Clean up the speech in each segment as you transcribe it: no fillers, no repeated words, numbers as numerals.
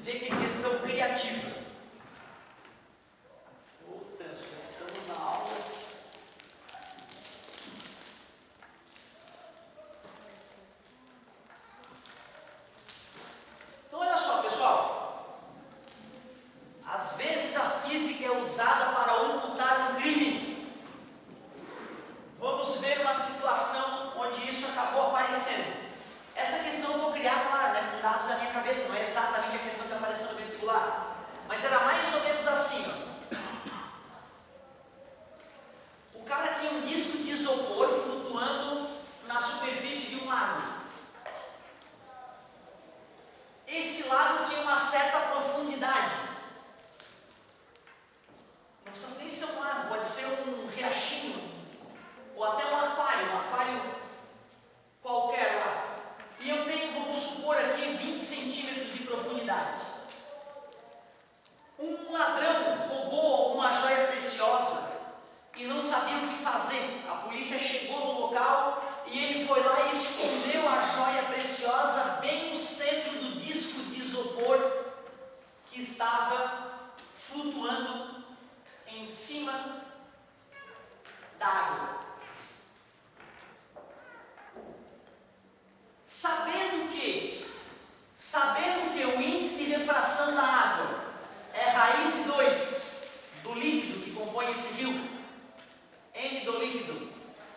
Vê que questão criativa. Puta, já estamos na aula. Então olha só, pessoal. Às vezes a física é usada para ocultar um crime. Vamos ver uma situação onde isso acabou aparecendo. Essa questão eu vou criar, claro, né, com dados da minha cabeça, não é exatamente a questão que apareceu no vestibular. Mas era mais ou menos assim, ó. O cara tinha um disco de isopor flutuando na superfície de um lago. Esse lago tinha uma certa profundidade. Não precisa nem ser um lago, pode ser um riachinho, ou até um aquário qualquer lá. E eu tenho, vamos supor aqui, 20 centímetros de profundidade. Um ladrão roubou alguma joia preciosa e não sabia o que fazer. A polícia chegou no local e ele foi lá e escondeu a joia preciosa bem no centro do disco de isopor que estava flutuando em cima da água. Sabendo que o índice de refração da água é raiz de 2 do líquido que compõe esse rio, N do líquido,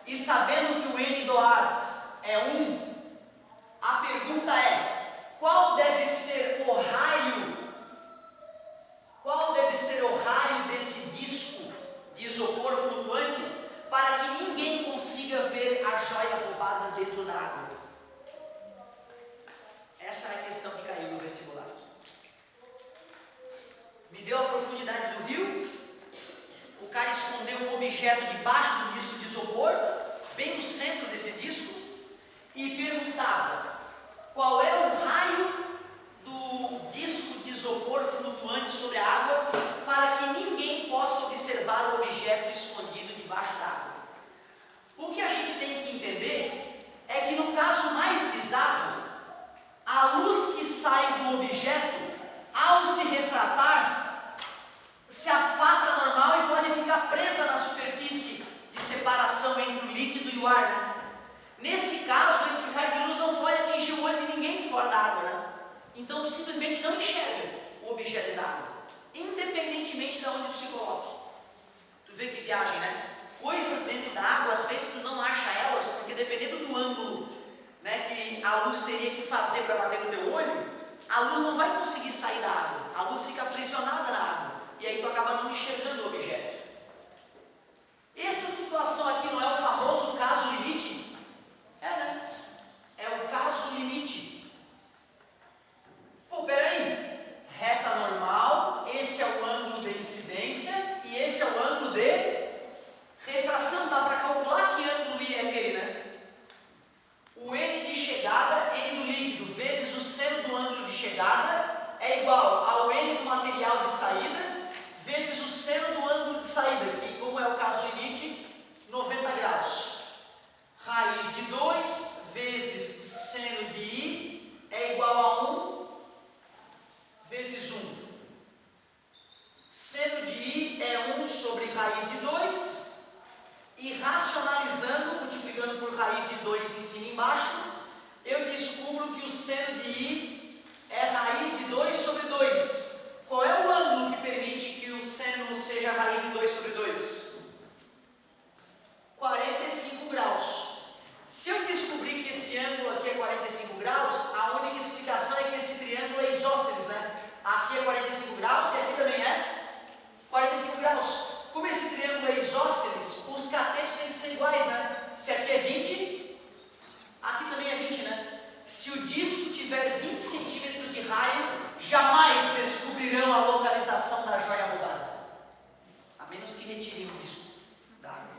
e sabendo que o N do ar é 1, a pergunta é: qual deve ser o raio desse disco de isopor flutuante para que ninguém consiga ver a joia roubada dentro da água? Essa é a questão que caiu no vestibular. Me deu a profundidade do rio, o cara escondeu um objeto debaixo do disco de isopor, bem no centro desse disco, e perguntava: qual é o raio do disco de isopor flutuante sobre a água para que ninguém possa observar o objeto escondido debaixo da água? O que a gente tem que entender é que no caso mais bizarro, a luz que sai do objeto, ao se refratar, se afasta normal e pode ficar presa na superfície de separação entre o líquido e o ar, né? Nesse caso, esse raio de luz não pode atingir o olho de ninguém fora da água, né? Então tu simplesmente não enxerga o objeto da água, independentemente de onde tu se coloque. Tu vê que viagem, né? Coisas dentro da água, às vezes tu não acha elas, porque dependendo do ângulo, né, que a luz teria que fazer para bater no teu olho, a luz não vai conseguir sair da água, a luz fica aprisionada na água, e aí tu acaba não enxergando o objeto. Essa situação aqui não é o famoso caso limite? É, né? É o caso limite. Pô, peraí, reta normal, esse é o ângulo de incidência e esse é o ângulo de refração. Dá para calcular que ângulo I é aquele, né? O N de chegada, N do líquido, vezes o seno do ângulo de chegada é igual ao N do material de saída, vezes o seno do ângulo de saída, que como é o caso limite, 90 graus. Raiz de 2 vezes seno de I é igual a 1 vezes 1. Seno de I é 1 sobre raiz de 2. E racionalizando, multiplicando por raiz de 2 em cima e embaixo, eu descubro que o seno de I é raiz de 2 sobre 2. Qual é o ângulo que permite que o seno seja raiz de 2 sobre 2? 45 graus. Se eu descobrir que esse ângulo aqui é 45 graus, a única explicação é que esse triângulo é isósceles, né? Aqui é 45 graus e aqui também é 45 graus. Como esse triângulo é isósceles, os catetos têm que ser iguais, né? Se aqui é 20, aqui também é 20, né? Se o disco tiver 20 centímetros de raio, jamais descobrirão a localização da joia roubada. A menos que retirem o disco da água.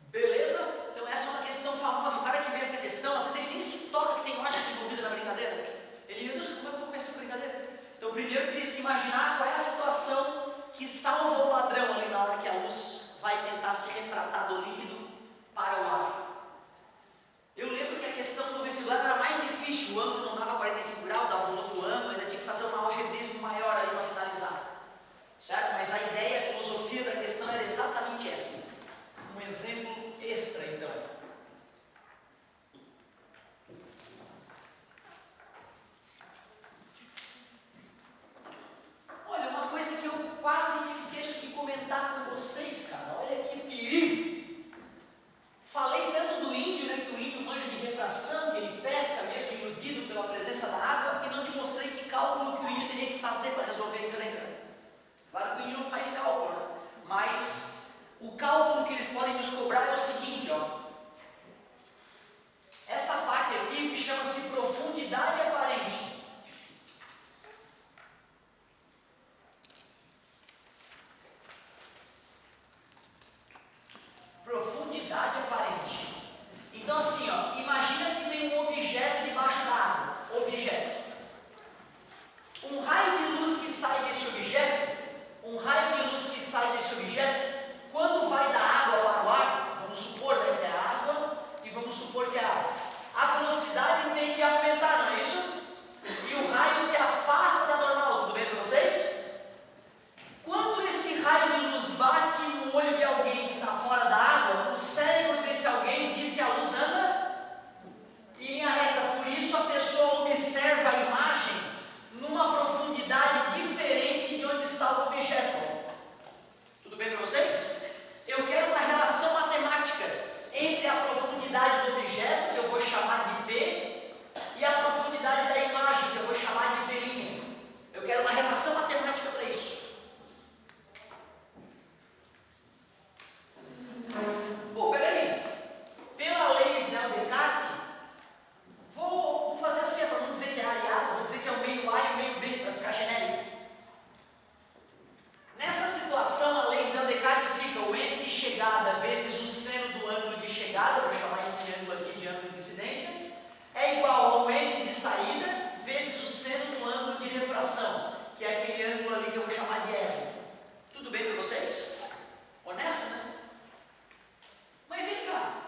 Beleza? Então essa é uma questão famosa. O cara que vê essa questão, às vezes ele nem se toca que tem ótica envolvida na brincadeira. Ele, meu Deus, como é que eu vou começar essa brincadeira? Então primeiro teria que imaginar qual é a situação que salva o ladrão ali na hora que a luz vai tentar se refratar do líquido para o ar. Eu lembro que a questão do vestibular era mais difícil, o ângulo não dava 45 graus, dava um outro ângulo, ainda tinha que que é aquele ângulo ali que eu vou chamar de R. Tudo bem para vocês? Honesto, né? Mas vem cá.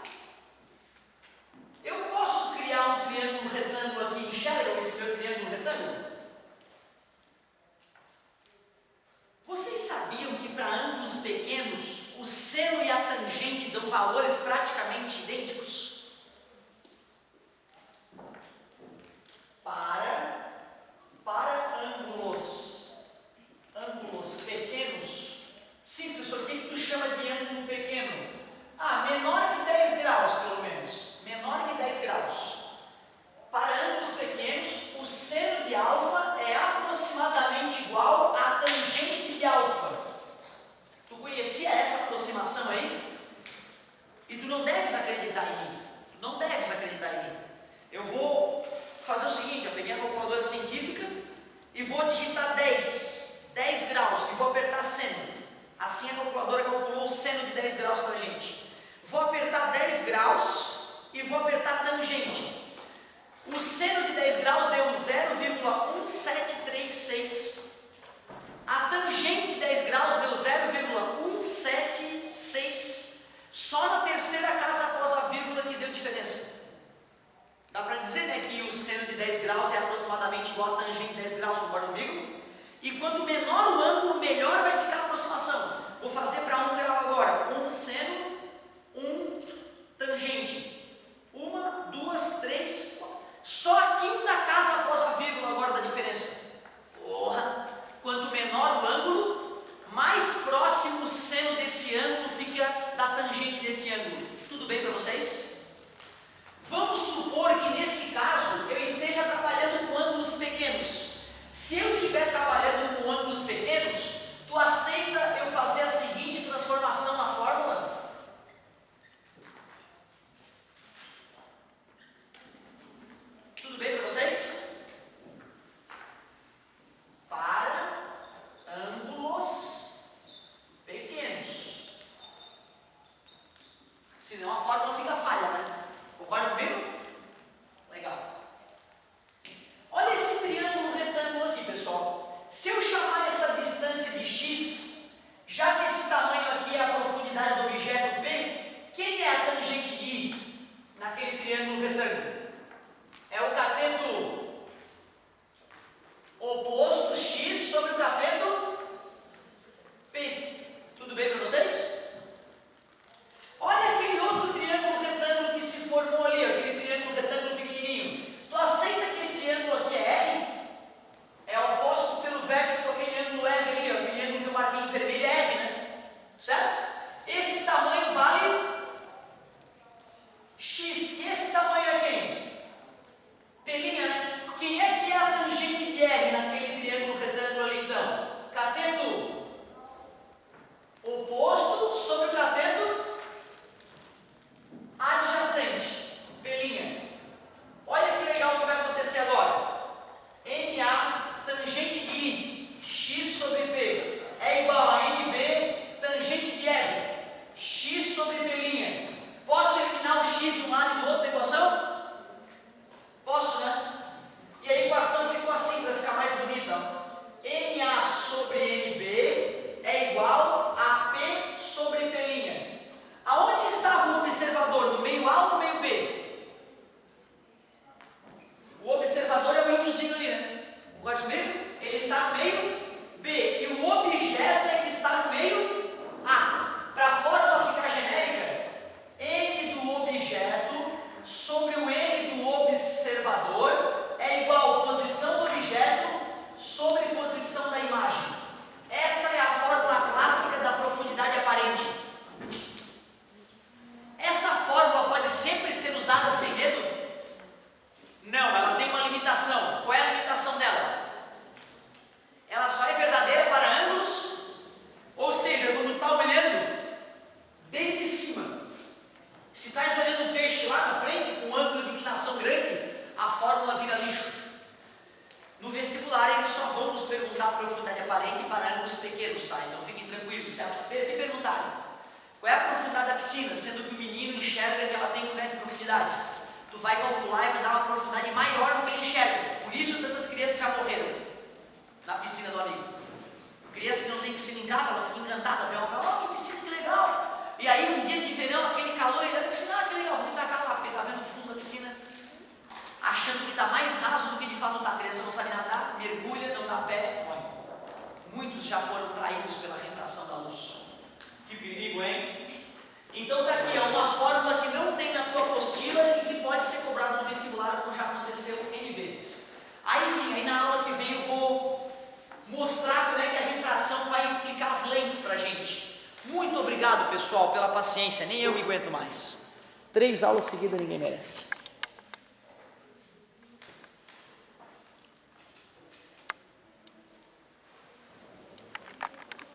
Eu posso criar um triângulo retângulo aqui, enxergam esse meu triângulo retângulo? Vocês sabiam que para ângulos pequenos, o seno e a tangente dão valores praticamente idênticos? Para ângulos pequenos, sim, professor, o que tu chama de ângulo pequeno? Ah, menor que 10 graus, pelo menos. Menor que 10 graus. Para ângulos pequenos, o seno de alfa é aproximadamente igual à tangente de alfa. Tu conhecia essa aproximação aí? E tu não deves acreditar em mim. Tu não deves acreditar em mim. Eu vou fazer o seguinte, eu peguei a calculadora científica e vou digitar 10 graus e vou apertar seno. Assim a calculadora calculou o seno de 10 graus para a gente. Vou apertar 10 graus e vou apertar tangente. O seno de 10 graus deu 0,1736. A tangente de 10 graus deu 0,176. Só na terceira casa após a vírgula que deu diferença. Dá para dizer, né, que o seno de 10 graus é aproximadamente igual a tangente de 10 graus, concorda comigo? E quanto menor o ângulo, melhor vai ficar a aproximação. Vou fazer para 1 grau agora. 1 seno, 1 tangente. 1, 2, 3, 4. Só a quinta casa após a vírgula agora da diferença. Porra! Quanto menor o ângulo, mais próximo o seno desse ângulo fica da tangente desse ângulo. Tudo bem para vocês? Vamos supor que nesse caso eu esteja trabalhando com ângulos pequenos. Se eu estiver trabalhando com ângulos pequenos, tu aceita eu fazer a seguinte transformação na fórmula? Tudo bem para vocês? Para ângulos pequenos. Senão a fórmula fica falha, né? Concorda comigo? Legal. Olha esse triângulo retângulo aqui, pessoal. Se eu chamar essa distância de x, já que esse tamanho aqui é a profundidade do objeto P, quem é a tangente de I naquele triângulo retângulo? É o cateto oposto x sobre o cateto P. Tudo bem para vocês? Olha aquele outro triângulo retângulo que se formou ali, aquele triângulo retângulo pequenininho. Tu aceita que esse ângulo aqui é R? É oposto pelo vértice com aquele ângulo R ali, aquele ângulo que eu marquei em vermelho é R, né? Certo? Esse tamanho vale X. E esse tamanho é quem? Pelinha, né? Quem é que é a tangente de R naquele triângulo retângulo ali então? Cateto oposto sobre o cateto adjacente, pelinha. Olha que legal que vai acontecer agora. MA tangente de I, x sobre P, é igual a MB tangente de R, x sobre pelinha. Posso eliminar o x de um lado e do outro da equação? Posso, né? E a equação ficou assim, para ficar mais bonita. MA sobre MB é igual a P sobre pelinha. Aonde estava o observador? No meio A ou no meio B? O observador é o índiozinho ali, né? Concorda comigo? Ele está no meio B. E o objeto é que está no meio A. Para a fórmula ficar genérica, M do objeto sobre o M do observador é igual a posição do objeto sobre posição da imagem. Essa é a fórmula clássica da profundidade aparente. Essa fórmula pode sempre ser usada sem medo? Não, ela tem uma limitação. Qual é a limitação dela? Ela só é verdadeira para ângulos, ou seja, quando está olhando bem de cima. Se estás olhando um peixe lá na frente, com um ângulo de inclinação grande, a fórmula vira lixo. No vestibular, eles só vão nos perguntar a profundidade aparente para ângulos pequenos, tá? Então fiquem tranquilos, certo? Se perguntarem qual é a profundidade da piscina, sendo que o menino enxerga que ela tem 1 metro de profundidade, tu vai calcular e vai dar uma profundidade maior do que ele enxerga. Por isso tantas crianças já morreram na piscina do amigo. muitos já foram traídos pela refração da luz. Que perigo, hein? Então está aqui, é uma fórmula que não tem na tua apostila e que pode ser cobrada no vestibular, como já aconteceu N vezes. Aí sim, aí na aula que vem eu vou mostrar como é que a refração vai explicar as lentes para a gente. Muito obrigado, pessoal, pela paciência, nem eu me aguento mais. 3 aulas seguidas ninguém merece.